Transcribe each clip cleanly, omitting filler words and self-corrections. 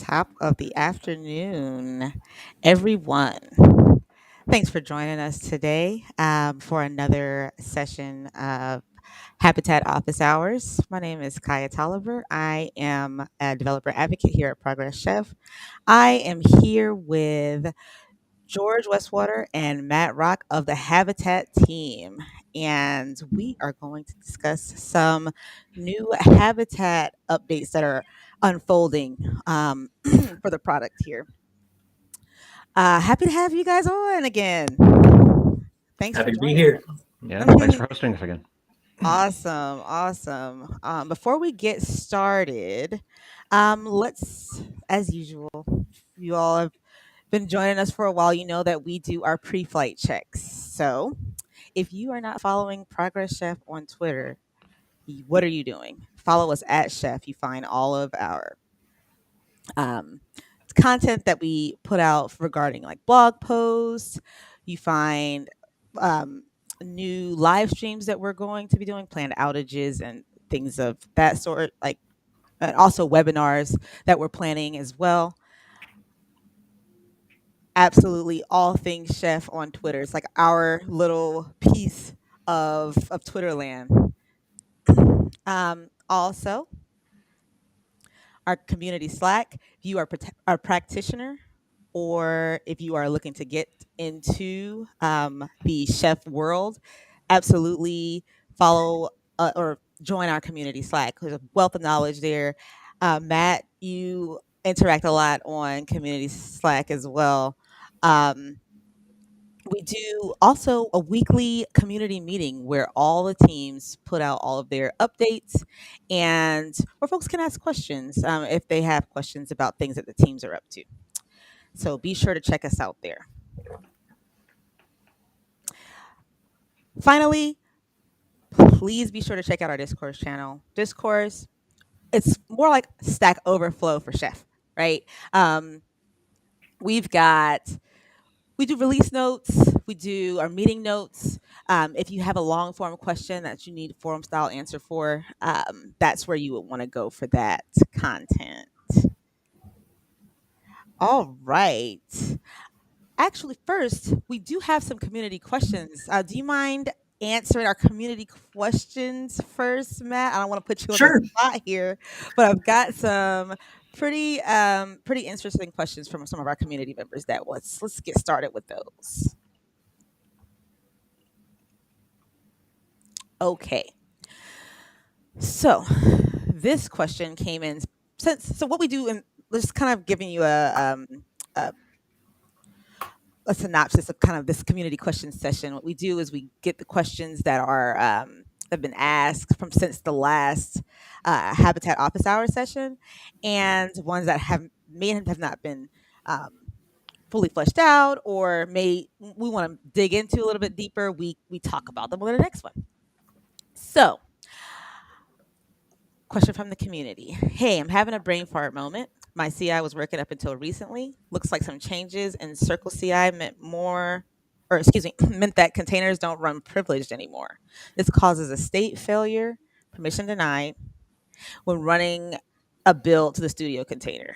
Top of the afternoon, everyone. Thanks for joining us today for another session of Habitat Office Hours. My name is Kaya Tolliver. I am a developer advocate here at Progress Chef. I am here with George Westwater and Matt Wrock of the Habitat team. And we are going to discuss some new habitat updates that are unfolding for the product here. Happy to have you guys on again. Thanks for Happy to be joining here. Yeah, thanks us. for hosting us again. Awesome, awesome. Before we get started, let's, as usual, you all have been joining us for a while. You know that we do our pre-flight checks. So, if you are not following Progress Chef on Twitter, what are you doing? Follow us at Chef. You find all of our um, content that we put out regarding like blog posts. You find um, new live streams that we're going to be doing, planned outages and things of that sort, like and also webinars that we're planning as well. Absolutely all things chef on Twitter. It's like our little piece of Twitter land. Also, our community Slack. If you are a practitioner or if you are looking to get into the chef world, absolutely follow or join our community Slack. There's a wealth of knowledge there. Matt, you interact a lot on community Slack as well. Um, we do also a weekly community meeting where all the teams put out all of their updates and where folks can ask questions if they have questions about things that the teams are up to. So be sure to check us out there. Finally, please be sure to check out our Discourse channel. Discourse, it's more like Stack Overflow for Chef, right? Um, we've got we do release notes, we do our meeting notes. If you have a long form question that you need a forum style answer for, that's where you would want to go for that content. All right. Actually, first, we do have some community questions. Do you mind answering our community questions first, Matt? I don't want to put you on the Sure. spot here, but I've got some pretty interesting questions from some of our community members. Let's get started with those. Okay. So, this question came in so what we do and just kind of giving you a a synopsis of kind of this community question session. What we do is we get the questions that are have been asked from since the last Habitat Office Hour session, and ones that have not been um, fully fleshed out, or may we want to dig into a little bit deeper. We talk about them on the next one. So, question from the community. Hey, I'm having a brain fart moment. My CI was working up until recently. Looks like some changes in Circle CI meant more, or excuse me, meant that containers don't run privileged anymore. This causes a state failure, permission denied, when running a build to the studio container.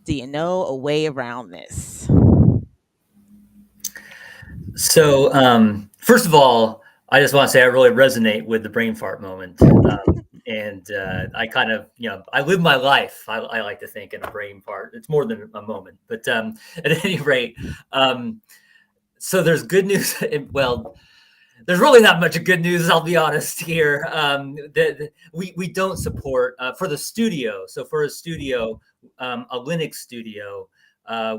Do you know a way around this? So, first of all, I just want to say I really resonate with the brain fart moment. And I kind of, I live my life. I like to think in a brain fart. It's more than a moment. But at any rate, so there's good news. Well, there's really not much of good news. I'll be honest here. We don't support for the studio. So for a studio, a Linux studio,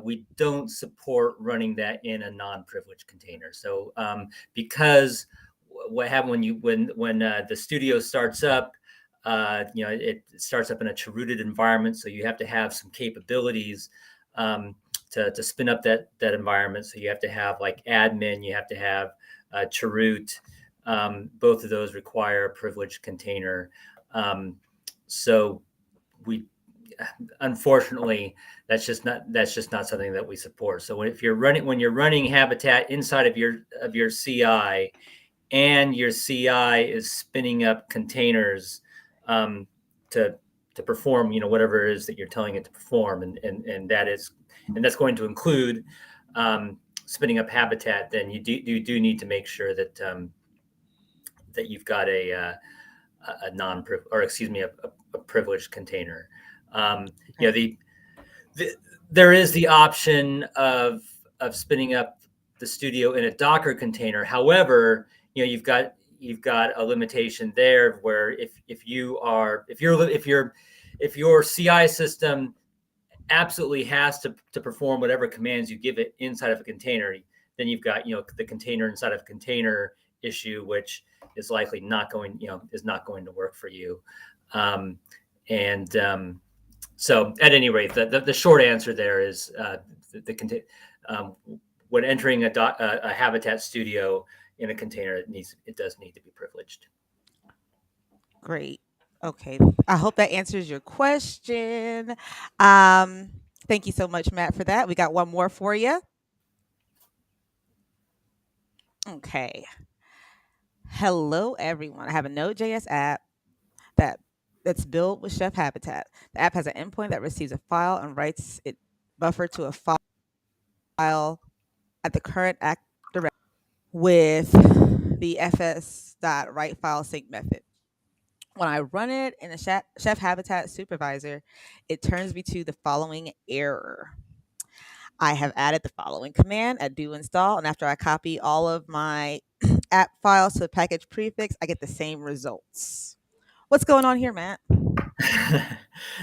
we don't support running that in a non-privileged container. So because what happened when the studio starts up, it starts up in a rooted environment. So you have to have some capabilities to spin up that environment. So you have to have like admin, you have to have Chroot. Both of those require a privileged container. So we, unfortunately, that's just not something that we support. So when you're running Habitat inside of your CI, and your CI is spinning up containers to to perform, whatever it is that you're telling it to perform, and that's going to include spinning up habitat. Then you do need to make sure that that you've got a non or excuse me a privileged container. You know Okay. the there is the option of spinning up the studio in a Docker container. However, you've got a limitation there where if your CI system absolutely has to perform whatever commands you give it inside of a container, then you've got the container inside of a container issue, which is likely not going is not going to work for you. And So at any rate, the short answer there is um, when entering a Habitat Studio in a container, it does need to be privileged. Great. Okay. I hope that answers your question. Um, Thank you so much, Matt, for that. We got one more for you. Okay. Hello, everyone. I have a Node.js app that that's built with Chef Habitat. The app has an endpoint that receives a file and writes it buffer to a file at the current act directory with the fs.write file sync method. When I run it in a Chef Habitat supervisor, it turns me to the following error. I have added the following command at do install, and after I copy all of my app files to the package prefix, I get the same results. What's going on here, Matt?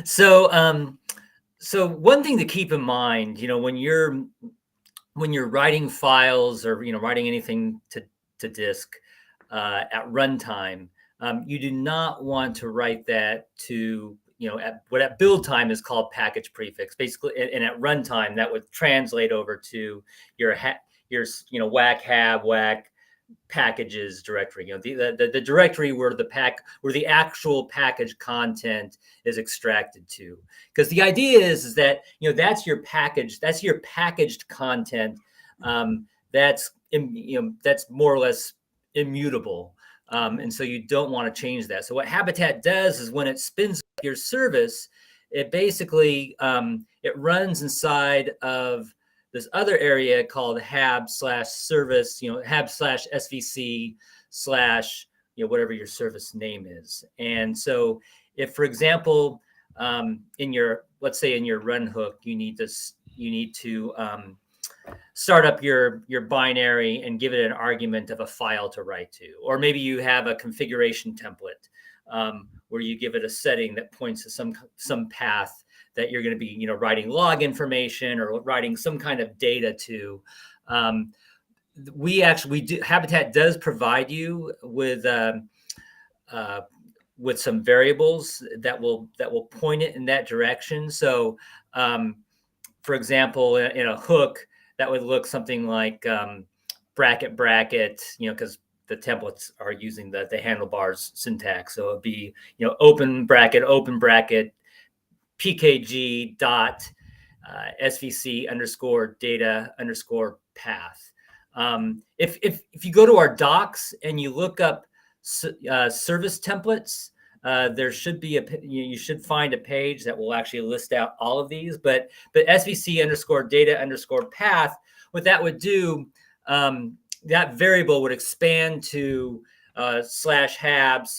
so so one thing to keep in mind, when you're writing files or writing anything to disk at runtime, you do not want to write that to at what at build time is called package prefix, basically, and at runtime that would translate over to your whack hab whack packages directory, the directory where the actual package content is extracted to, because the idea is that that's your packaged content, that's more or less immutable, and so you don't want to change that. So what Habitat does is when it spins up your service, it basically it runs inside of this other area called hab/service, hab/svc slash whatever your service name is. And so if, for example, let's say in your run hook, you need to start up your binary and give it an argument of a file to write to, or maybe you have a configuration template where you give it a setting that points to some path that you're going to be writing log information or writing some kind of data to. Habitat does provide you with some variables that will point it in that direction. So for example, in a hook, that would look something like bracket, because the templates are using the handlebars syntax. So it'd be open bracket, pkg dot svc underscore data underscore path. If you go to our docs and you look up service templates, there should be you should find a page that will actually list out all of these. But svc underscore data underscore path, what that would do, that variable would expand to /hab/svc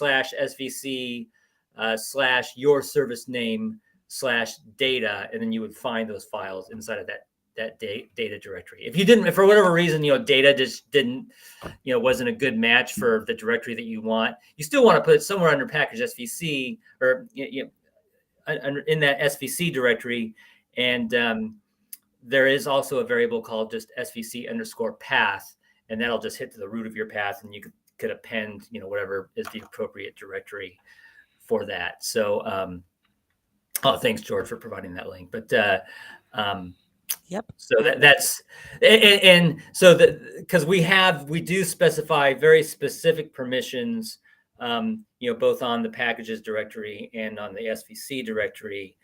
/your service name /data, and then you would find those files inside of that data directory. If for whatever reason data just didn't wasn't a good match for the directory that you want, you still want to put it somewhere under package svc or in that svc directory. And there is also a variable called just svc underscore path, and that'll just hit to the root of your path, and you could append whatever is the appropriate directory for that. So thanks, George, for providing that link. But Yep. so that's and so because we do specify very specific permissions, both on the packages directory and on the svc directory,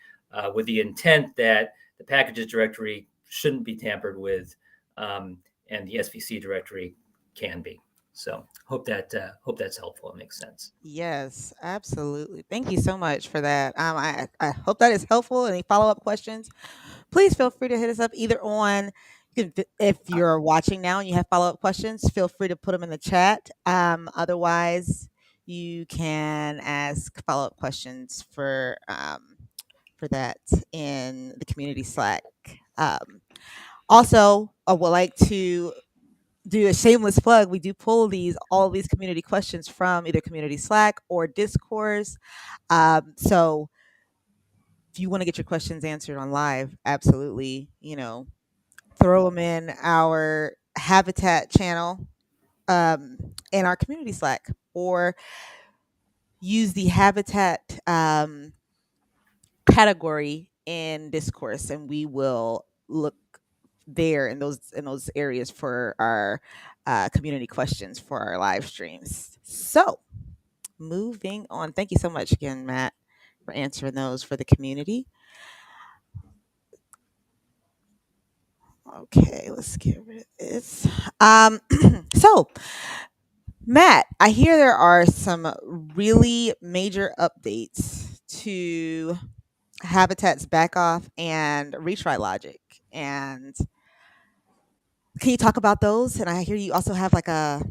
with the intent that the packages directory shouldn't be tampered with, and the svc directory can be. So hope that's helpful. It makes sense. Yes, absolutely. Thank you so much for that. I hope that is helpful. Any follow up questions? Please feel free to hit us up either on. If you're watching now and you have follow up questions, feel free to put them in the chat. Otherwise, you can ask follow up questions for that in the community Slack. Also, I would like to do a shameless plug. We do pull all these community questions from either community Slack or discourse. So if you want to get your questions answered on live, absolutely, throw them in our habitat channel, in our community Slack, or use the habitat category in discourse, and we will look there in those areas for our community questions for our live streams. So moving on. Thank you so much again, Matt, for answering those for the community. Okay, let's get rid of this. So, Matt, I hear there are some really major updates to Habitat's backoff and retry logic. And can you talk about those? And I hear you also have like a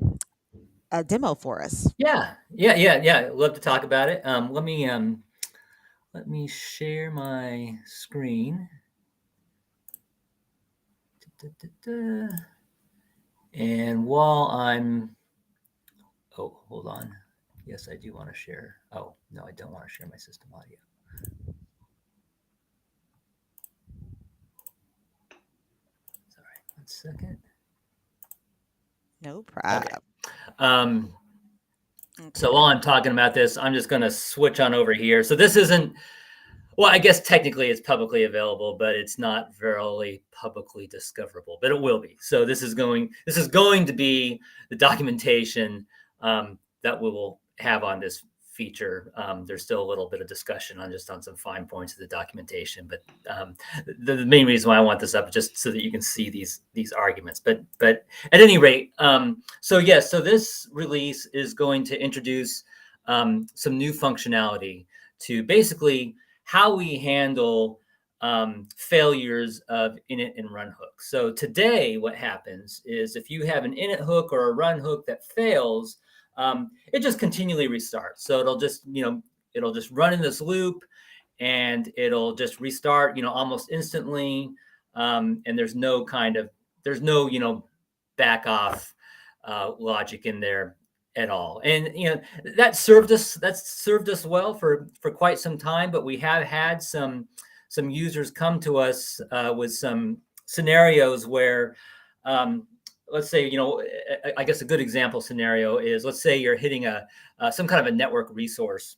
demo for us. Yeah. Love to talk about it. Let me share my screen. Da-da-da-da. And while I'm, oh, hold on. Yes, I do want to share. Oh, no, I don't want to share my system audio. Sorry, 1 second. No Okay. problem. So Okay. while I'm talking about this, I'm just going to switch on over here. So this isn't, well, I guess technically it's publicly available, but it's not very publicly discoverable, but it will be. So this is going to be the documentation that we will have on this feature. There's still a little bit of discussion on some fine points of the documentation, but the main reason why I want this up is just so that you can see these arguments. But at any rate, so yes, so this release is going to introduce some new functionality to basically how we handle failures of init and run hooks. So today, what happens is if you have an init hook or a run hook that fails, it just continually restarts. So it'll just run in this loop, and it'll just restart, almost instantly. And there's no back off logic in there at all. And that's served us well for quite some time, but we have had some users come to us with some scenarios where let's say, I guess a good example scenario is, let's say you're hitting some kind of a network resource,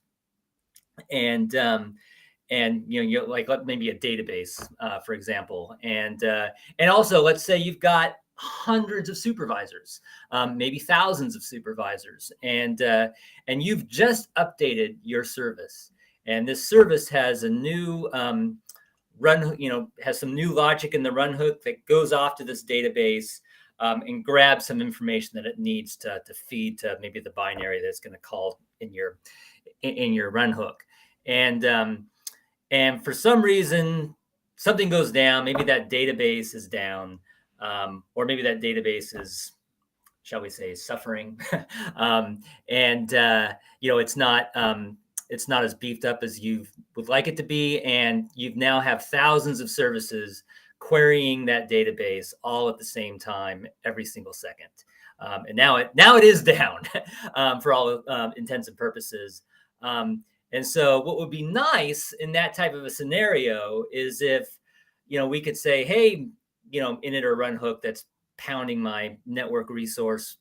and you like maybe a database, for example, and also let's say you've got hundreds of supervisors, maybe thousands of supervisors, and you've just updated your service, and this service has a new has some new logic in the run hook that goes off to this database, and grabs some information that it needs to feed to maybe the binary that's going to call in your run hook. And for some reason, something goes down. Maybe that database is down, or maybe that database is, shall we say, suffering, and it's not as beefed up as you would like it to be, and you now have thousands of services querying that database all at the same time every single second. And now it is down for all intents and purposes. And so what would be nice in that type of a scenario is if, we could say, hey, init or run hook that's pounding my network resource,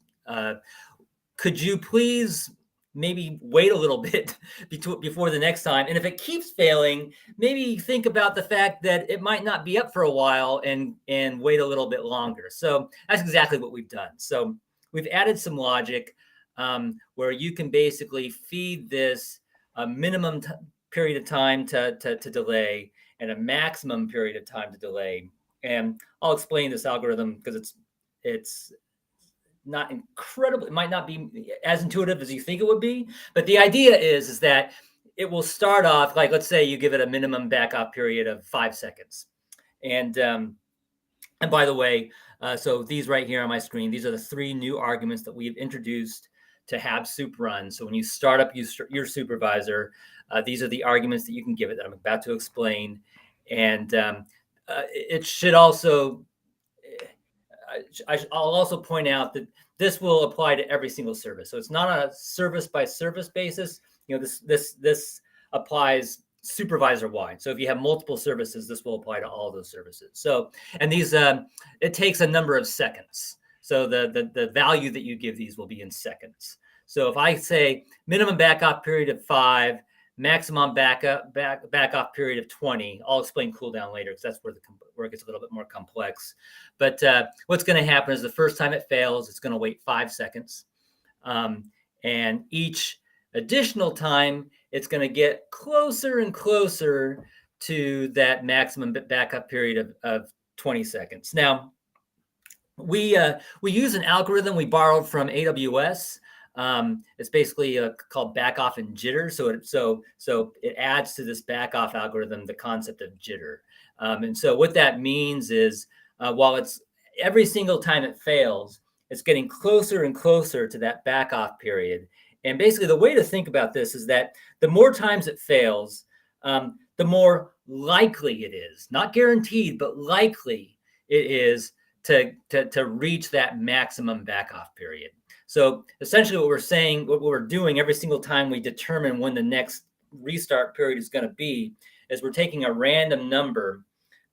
could you please maybe wait a little bit before the next time? And if it keeps failing, maybe think about the fact that it might not be up for a while, and wait a little bit longer. So that's exactly what we've done. So we've added some logic where you can basically feed this a minimum period of time to delay, and a maximum period of time to delay. And I'll explain this algorithm because it's not incredible. It might not be as intuitive as you think it would be, but the idea is that it will start off like, let's say you give it a minimum backup period of 5 seconds. And by the way, so these right here on my screen, these are the 3 new arguments that we've introduced to have soup run. So when you start up your supervisor, these are the arguments that you can give it that I'm about to explain. And it should also, I'll also point out that this will apply to every single service. So it's not on a service by service basis. This applies supervisor wide. So if you have multiple services, this will apply to all those services. So, and these, it takes a number of seconds. So the value that you give these will be in seconds. So if I say minimum backup period of 5, maximum backup period of 20, I'll explain cooldown later because that's where it gets a little bit more complex. But what's going to happen is the first time it fails, it's going to wait 5 seconds. And each additional time, it's going to get closer and closer to that maximum backup period of 20 seconds. Now, we use an algorithm we borrowed from AWS. It's basically called backoff and jitter. So it adds to this backoff algorithm the concept of jitter. And so what that means is while it's every single time it fails, it's getting closer and closer to that backoff period. And basically the way to think about this is that the more times it fails, the more likely it is, not guaranteed, but likely it is to reach that maximum backoff period. So essentially what we're doing every single time we determine when the next restart period is going to be, is we're taking a random number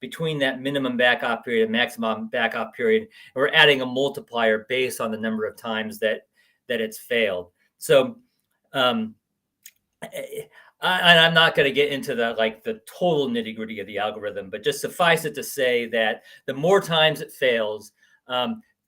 between that minimum backup period and maximum backup period, and we're adding a multiplier based on the number of times that it's failed. So, and I'm not going to get into the total nitty gritty of the algorithm, but just suffice it to say that the more times it fails,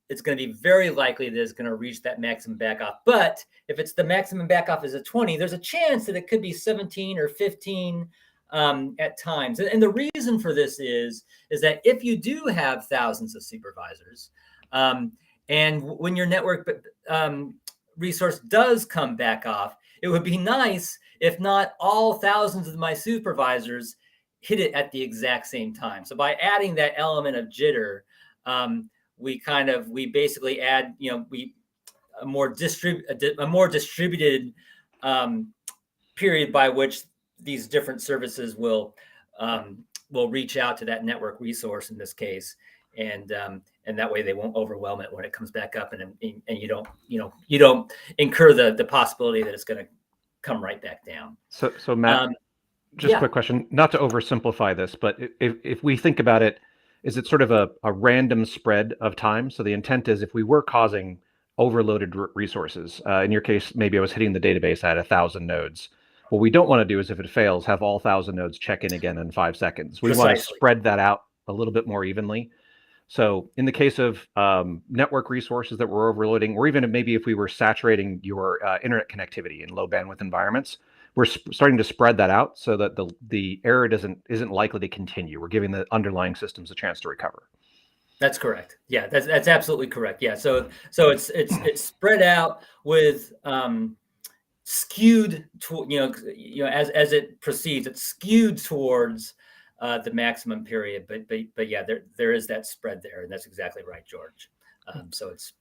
it's going to be very likely that it's going to reach that maximum backoff. But if it's the maximum backoff is a 20, there's a chance that it could be 17 or 15 at times. And the reason for this is that if you do have thousands of supervisors, and when your network resource does come back off, it would be nice if not all thousands of my supervisors hit it at the exact same time. So by adding that element of jitter, we basically add, a more distributed period by which these different services will reach out to that network resource in this case, and that way they won't overwhelm it when it comes back up, and you don't incur the possibility that it's going to come right back down. So Matt, just a quick question, not to oversimplify this, but if we think about it, is it sort of a random spread of time? So the intent is if we were causing overloaded resources, in your case, maybe I was hitting the database at 1,000 nodes. What we don't want to do is if it fails, have all 1,000 nodes check in again in 5 seconds. We want to spread that out a little bit more evenly. So in the case of network resources that we're overloading, or even maybe if we were saturating your internet connectivity in low bandwidth environments, we're starting to spread that out so that the error isn't likely to continue. We're giving the underlying systems a chance to recover. That's correct. Yeah, that's absolutely correct. Yeah, so it's spread out with skewed to as it proceeds, it's skewed towards the maximum period. But yeah, there is that spread there, and that's exactly right, George. So it's.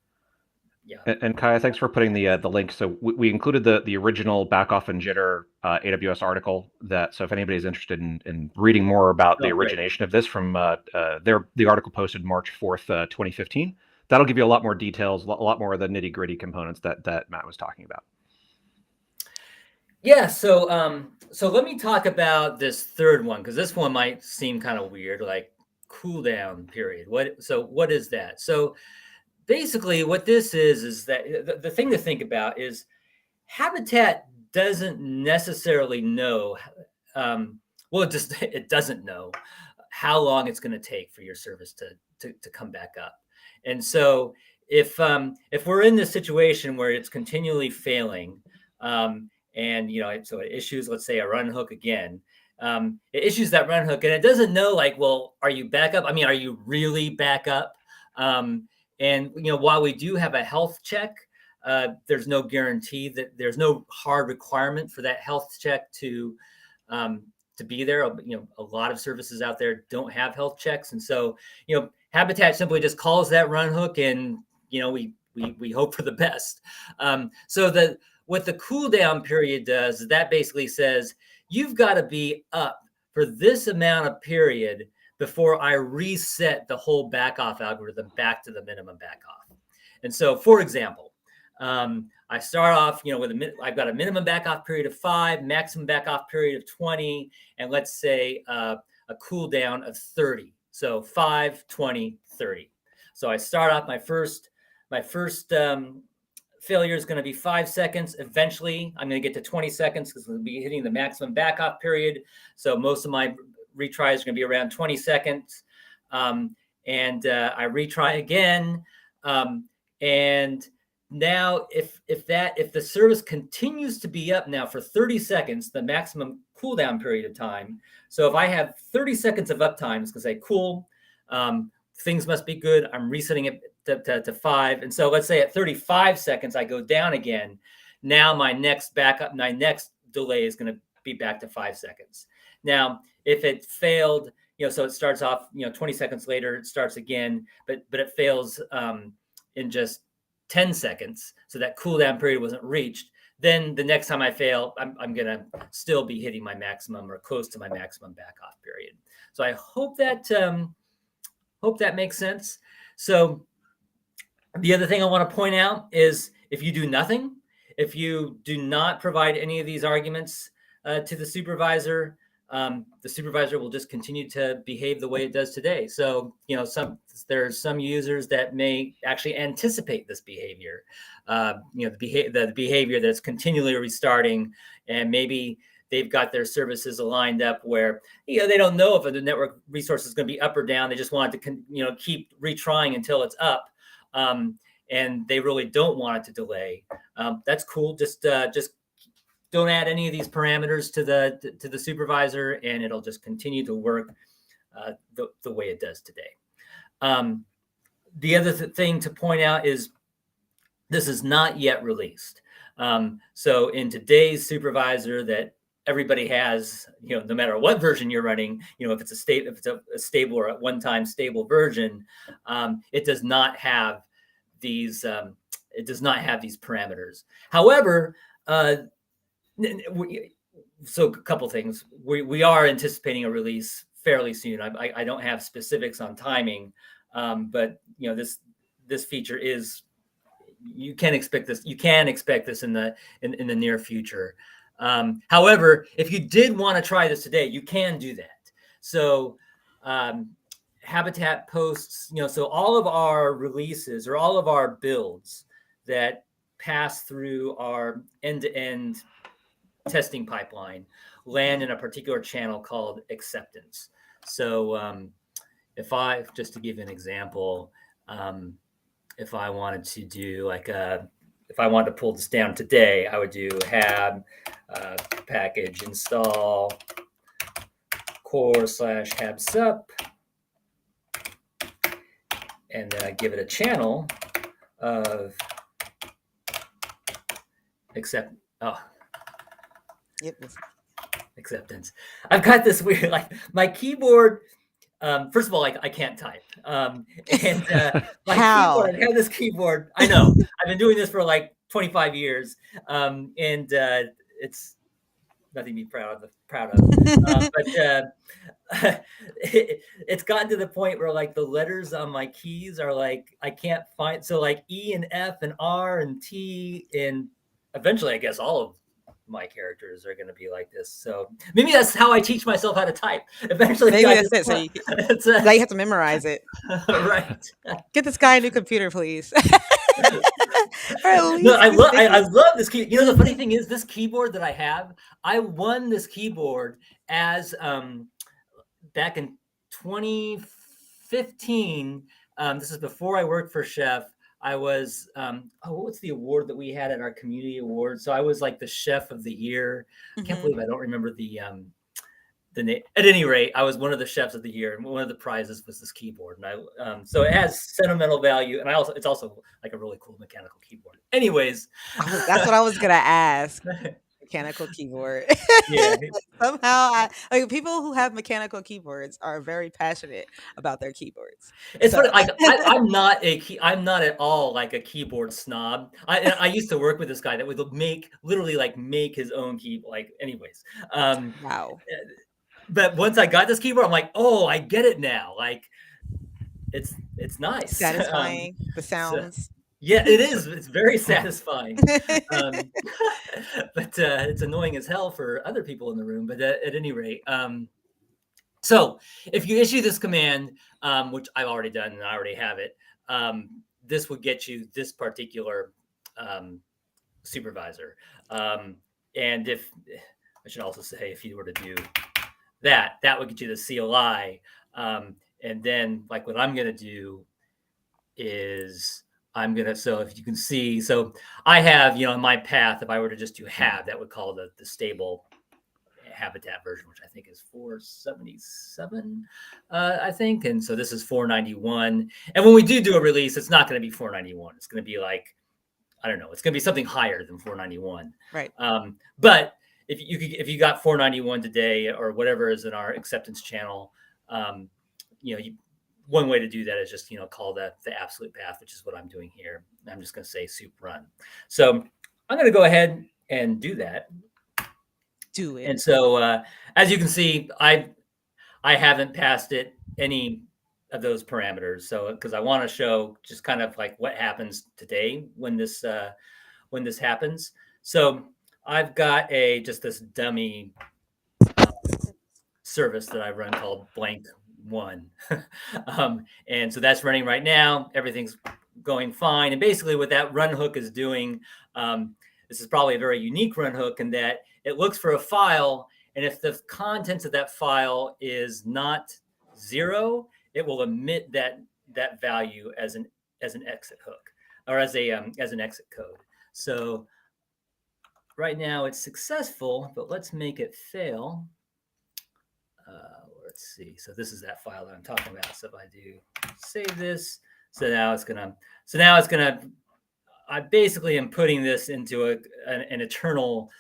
Yeah. And Kaya, thanks for putting the link. So we included the original backoff and jitter AWS article. So if anybody's interested in reading more about the origination of this from the article posted March 4th, 2015, that'll give you a lot more details, a lot more of the nitty gritty components that Matt was talking about. Yeah. So let me talk about this third one, because this one might seem kind of weird, like cooldown period. What is that? So basically what this is that the thing to think about is Habitat doesn't necessarily know, it doesn't know how long it's going to take for your service to come back up. And so if we're in this situation where it's continually failing, and so it issues, let's say, a run hook again, it issues that run hook and it doesn't know, like, well, are you back up? I mean, are you really back up? And, while we do have a health check, there's no guarantee that there's no hard requirement for that health check to be there. A lot of services out there don't have health checks. And so, Habitat simply just calls that run hook, and, we hope for the best. So what the cooldown period does is that basically says you've got to be up for this amount of period before I reset the whole backoff algorithm back to the minimum backoff. And so, for example, I start off, I've got a minimum backoff period of 5, maximum backoff period of 20, and let's say a cooldown of 30. So 5, 20, 30. So I start off my first failure is going to be 5 seconds. Eventually, I'm going to get to 20 seconds because we'll be hitting the maximum backoff period. So most of my retries are going to be around 20 seconds. And I retry again. And now if the service continues to be up now for 30 seconds, the maximum cooldown period of time. So if I have 30 seconds of uptime, it's going to say, cool, things must be good. I'm resetting it to 5. And so let's say at 35 seconds, I go down again. Now my next delay is going to be back to 5 seconds. Now, if it failed, so it starts off, 20 seconds later, it starts again, but it fails in just 10 seconds. So that cooldown period wasn't reached. Then the next time I fail, I'm going to still be hitting my maximum or close to my maximum backoff period. So I hope that makes sense. So the other thing I want to point out is if you do nothing, if you do not provide any of these arguments to the supervisor will just continue to behave the way it does today. So, there's some users that may actually anticipate this behavior, the behavior that's continually restarting, and maybe they've got their services aligned up where, they don't know if the network resource is going to be up or down. They just want it to, keep retrying until it's up. And they really don't want it to delay. That's cool. Just don't add any of these parameters to the supervisor, and it'll just continue to work the way it does today. The other thing to point out is this is not yet released. So in today's supervisor that everybody has, no matter what version you're running, if it's a stable or at one time stable version, it does not have these. It does not have these parameters. However, so a couple things. We are anticipating a release fairly soon. I don't have specifics on timing, but this feature is. You can expect this. You can expect this in the near future. However, if you did want to try this today, you can do that. So Habitat posts, so all of our releases or all of our builds that pass through our end-to-end testing pipeline land in a particular channel called acceptance. So just to give an example, if I wanted to do if I wanted to pull this down today, I would do hab package install core/hab sup, and then I give it a channel of acceptance. I've got this weird, my keyboard. First of all, I can't type. And my keyboard, I have this keyboard. I know. I've been doing this for 25 years. And it's nothing to be proud of. But it's gotten to the point where the letters on my keys are I can't find. So E and F and R and T, and eventually I guess all of my characters are going to be like this. So maybe that's how I teach myself how to type. Eventually, maybe that's it. So you have to memorize it. Right. Get this guy a new computer, please. No, I love this key. The funny thing is, this keyboard that I have, I won this keyboard as back in 2015. This is before I worked for Chef. I was, what's the award that we had at our community award? So I was the chef of the year. I can't believe I don't remember the at any rate, I was one of the chefs of the year, and one of the prizes was this keyboard. And so it has sentimental value, and it's also like a really cool mechanical keyboard. Anyways, That's what I was gonna ask. Mechanical keyboard. yeah. Somehow, people who have mechanical keyboards are very passionate about their keyboards. It's So funny. Like I'm not at all like a keyboard snob. I used to work with this guy that would literally make his own keyboard. Like, anyways, wow, but once I got this keyboard, I'm like, oh, I get it now. Like, it's nice. satisfying. The So, sounds. yeah, it is. It's very satisfying. Um, but it's annoying as hell for other people in the room. But at any rate, so if you issue this command, which I've already done and I already have it, this would get you this particular supervisor. And if I should also say, if you were to do that would get you the CLI. And then, like, what I'm going to do is so if you can see, so I have, in my path, if I were to just do have, that would call the stable habitat version, which I think is 477, I think. And so this is 491. And when we do a release, it's not going to be 491. It's going to be like, I don't know, it's going to be something higher than 491. Right. But if you got 491 today, or whatever is in our acceptance channel, one way to do that is just, call that the absolute path, which is what I'm doing here. I'm just going to say soup run. So I'm going to go ahead and do that. Do it. And so, as you can see, I haven't passed it any of those parameters. So, because I want to show just kind of like what happens today when this happens. So I've got just this dummy service that I run called blank one. And so that's running right now. Everything's going fine. And basically what that run hook is doing, this is probably a very unique run hook in that it looks for a file. And if the contents of that file is not 0, it will emit that value as an exit hook, or as an exit code. So right now it's successful, but let's make it fail. Let's see. So this is that file that I'm talking about. So if I do save this, so now it's gonna. I basically am putting this into an eternal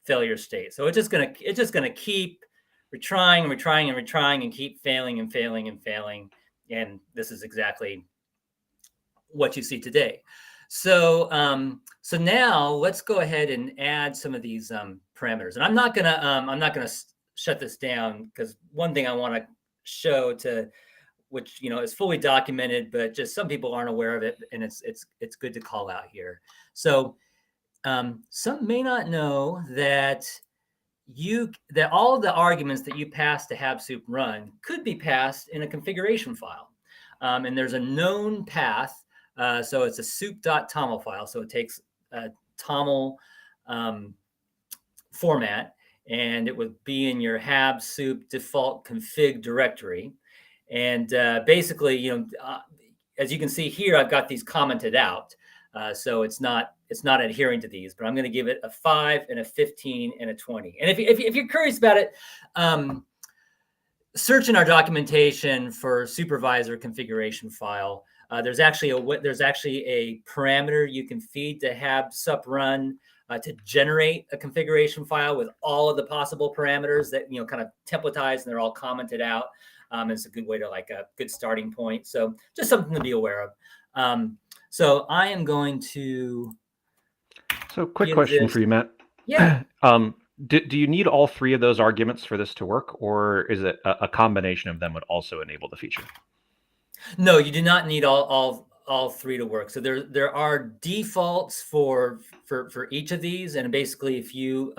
failure state. So it's just gonna keep retrying and keep failing and failing and failing. And this is exactly what you see today. So so now let's go ahead and add some of these parameters. And I'm not gonna shut this down, because one thing I want to show, to which is fully documented, but just some people aren't aware of it, and it's good to call out here. So some may not know that all of the arguments that you pass to have soup run could be passed in a configuration file, and there's a known path. So it's a soup.toml file. So it takes a toml format, and it would be in your hab soup default config directory. And basically, as you can see here, I've got these commented out. So it's not adhering to these, but I'm going to give it a 5 and a 15 and a 20. And if you're curious about it, search in our documentation for supervisor configuration file. There's actually a parameter you can feed to hab sup run to generate a configuration file with all of the possible parameters that kind of templatized, and they're all commented out. It's a good way to, like, a good starting point. So just something to be aware of. So I am going to. So quick question for you, Matt. Yeah. Do you need all 3 of those arguments for this to work, or is it a combination of them would also enable the feature? No, you do not need all 3 to work. So there are defaults for each of these, and basically if you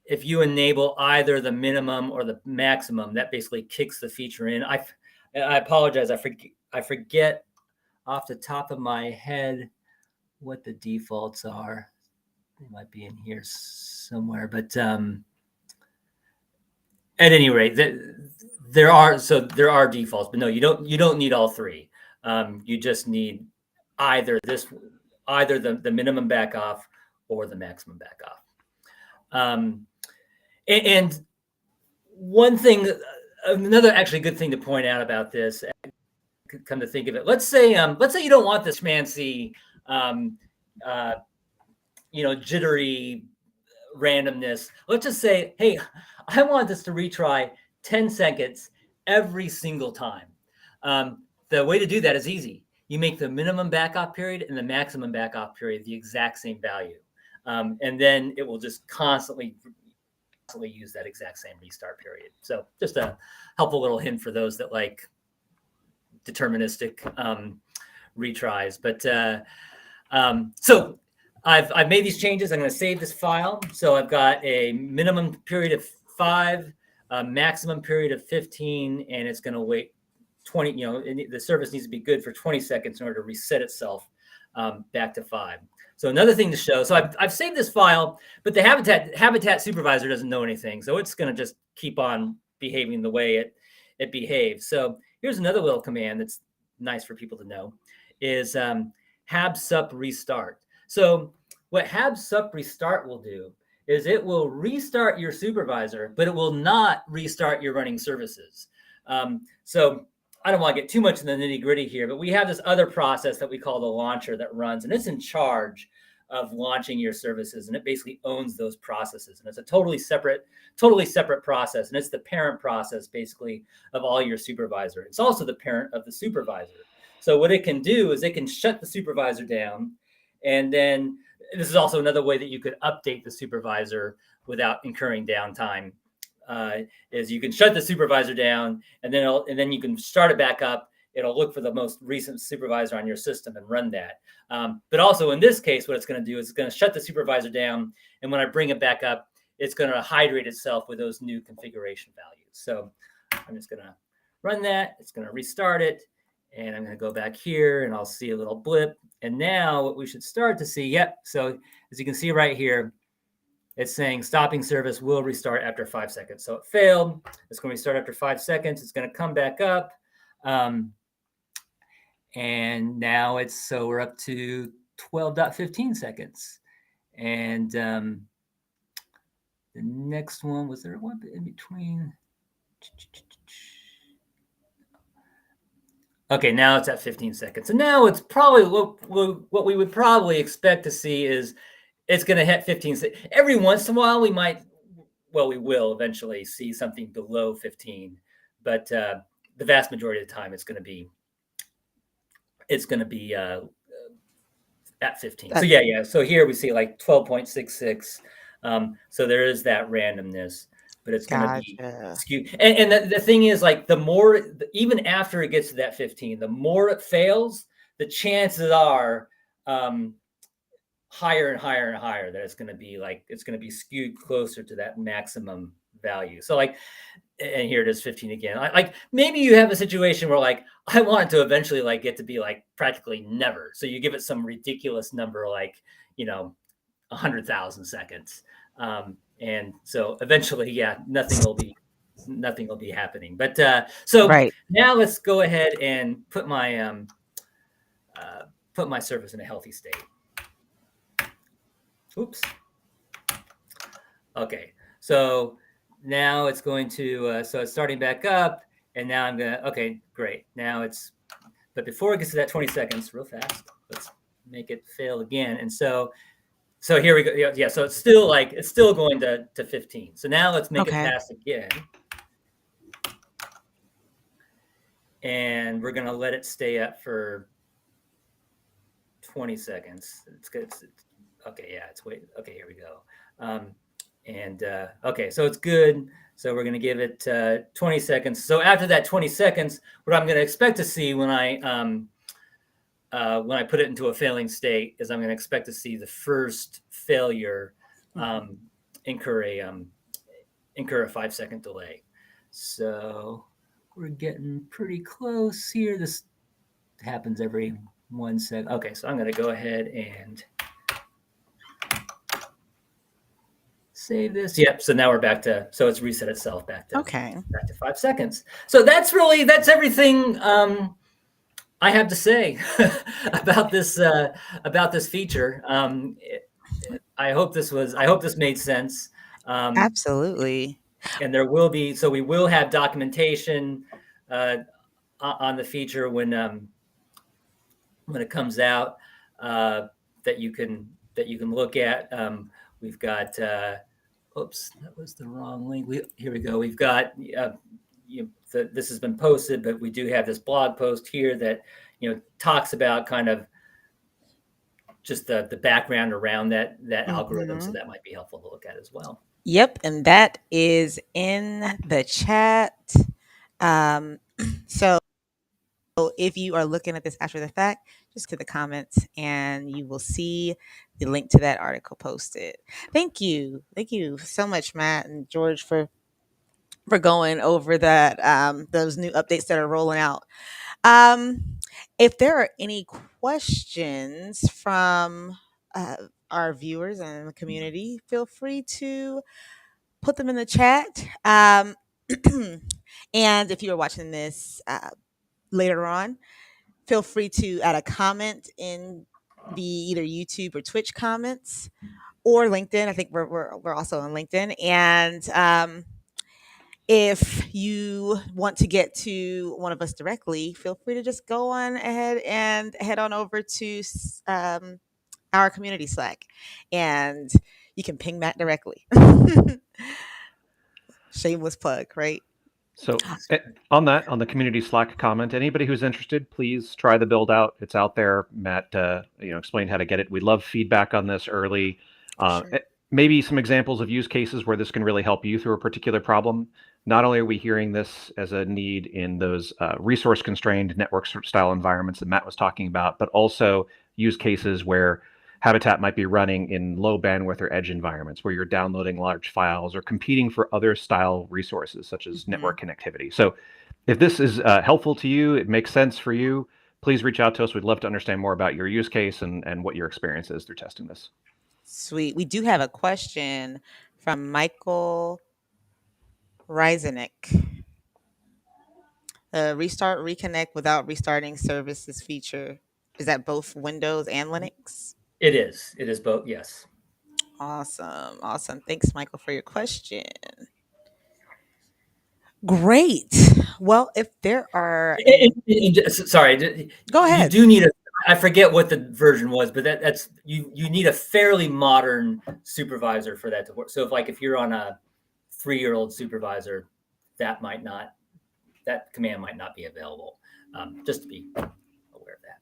enable either the minimum or the maximum, that basically kicks the feature in. I apologize, I forget off the top of my head what the defaults are. They might be in here somewhere, but at any rate, there are defaults, but no, you don't need all 3. You just need either the minimum backoff or the maximum backoff. And one thing, another actually good thing to point out about this, come to think of it, let's say you don't want this fancy, jittery randomness. Let's just say, hey, I want this to retry 10 seconds every single time. The way to do that is easy. You make the minimum backoff period and the maximum backoff period the exact same value. And then it will just constantly use that exact same restart period. So just a helpful little hint for those that like deterministic retries. But so I've made these changes. I'm going to save this file. So I've got a minimum period of 5, a maximum period of 15, and it's going to wait 20. The service needs to be good for 20 seconds in order to reset itself back to 5. So another thing to show. So I've saved this file, but the habitat supervisor doesn't know anything. So it's going to just keep on behaving the way it behaves. So here's another little command that's nice for people to know is habsup restart. So what habsup restart will do is it will restart your supervisor, but it will not restart your running services. So I don't want to get too much in the nitty gritty here, but we have this other process that we call the launcher that runs, and it's in charge of launching your services, and it basically owns those processes. And it's a totally separate process, and it's the parent process basically of all your supervisor. It's also the parent of the supervisor. So what it can do is it can shut the supervisor down, and then this is also another way that you could update the supervisor without incurring downtime. Is you can shut the supervisor down, and then you can start it back up. It'll look for the most recent supervisor on your system and run that. But also in this case, what it's going to do is it's going to shut the supervisor down, and when I bring it back up, it's going to hydrate itself with those new configuration values. So I'm just going to run that. It's going to restart it, and I'm going to go back here, and I'll see a little blip. And now what we should start to see, so as you can see right here, it's saying stopping service will restart after 5 seconds. So it failed. It's going to restart after 5 seconds. It's going to come back up. And now we're up to 12.15 seconds. And the next one, was there one in between? Okay, now it's at 15 seconds. And now it's probably what we would probably expect to see is it's going to hit 15. Every once in a while, we will eventually see something below 15, but the vast majority of the time, it's going to be at 15. So yeah. So here we see like 12.66. So there is that randomness, but it's going to be skewed. And the thing is, like, the more, even after it gets to that 15, the more it fails, the chances are higher and higher and higher that it's going to be skewed closer to that maximum value. So like, and here it is 15 again. Like maybe you have a situation where like, I want it to eventually like get to be like practically never. So you give it some ridiculous number, like, 100,000 seconds. And so eventually, nothing will be happening. But now let's go ahead and put my service in a healthy state. Oops. Okay, so now it's going to, so it's starting back up, and now I'm gonna, okay, great. Now but before it gets to that 20 seconds, real fast, let's make it fail again. And so here we go. Yeah, so it's still going to 15. So now let's make it pass again. And we're gonna let it stay up for 20 seconds. It's good. Okay, yeah, it's waiting. Okay, here we go. Okay, so it's good. So we're going to give it 20 seconds. So after that 20 seconds, what I'm going to expect to see when I put it into a failing state is I'm going to expect to see the first failure incur a 5-second delay. So we're getting pretty close here. This happens every 1 second. Okay, so I'm going to go ahead and save this. Yep. So now we're back to, so it's reset itself back to 5 seconds. So that's everything I have to say about this feature. I hope this made sense. Absolutely. And there will be, so we will have documentation on the feature when it comes out, that you can look at. We've got oops, that was the wrong link. Here we go. We've got this has been posted, but we do have this blog post here that talks about kind of just the background around that algorithm. So that might be helpful to look at as well. Yep, and that is in the chat. So if you are looking at this after the fact, just click the comments and you will see the link to that article posted. Thank you so much, Matt and George, for going over that, those new updates that are rolling out. If there are any questions from our viewers and the community, feel free to put them in the chat. And if you are watching this later on, feel free to add a comment in the either YouTube or Twitch comments or LinkedIn. I think we're also on LinkedIn. And if you want to get to one of us directly, feel free to just go on ahead and head on over to our community Slack, and you can ping Matt directly. Shameless plug, right? So on the community Slack comment, anybody who's interested, please try the build out. It's out there. Matt, explained how to get it. We love feedback on this early. Sure. Maybe some examples of use cases where this can really help you through a particular problem. Not only are we hearing this as a need in those resource constrained network style environments that Matt was talking about, but also use cases where Habitat might be running in low bandwidth or edge environments where you're downloading large files or competing for other style resources such as network connectivity. So if this is helpful to you, it makes sense for you, please reach out to us. We'd love to understand more about your use case and what your experience is through testing this. Sweet. We do have a question from Michael Reisenek. Restart, reconnect without restarting services feature. Is that both Windows and Linux? It is. It is both. Yes. Awesome. Thanks, Michael, for your question. Great. Well, if there are, sorry, go ahead. You do need I forget what the version was, but that's you need a fairly modern supervisor for that to work. So if you're on a 3-year-old supervisor, that command might not be available. Just to be aware of that.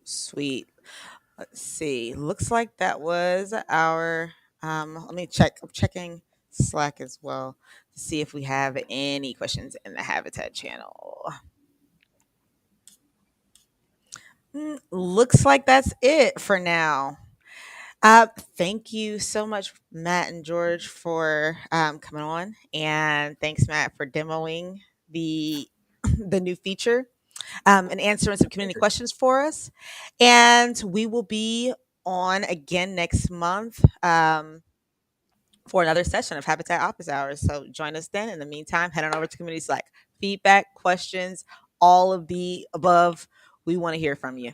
Sweet. Let's see. Looks like that was our. Let me check. I'm checking Slack as well to see if we have any questions in the Habitat channel. Looks like that's it for now. Thank you so much, Matt and George, for coming on, and thanks, Matt, for demoing the the new feature and answering some community questions for us. And we will be on again next month for another session of Habitat Office Hours. So join us then. In the meantime, head on over to community Slack. Feedback, questions, all of the above. We want to hear from you.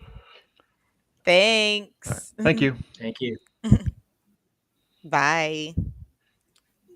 Thanks. Thank you. Thank you. Bye.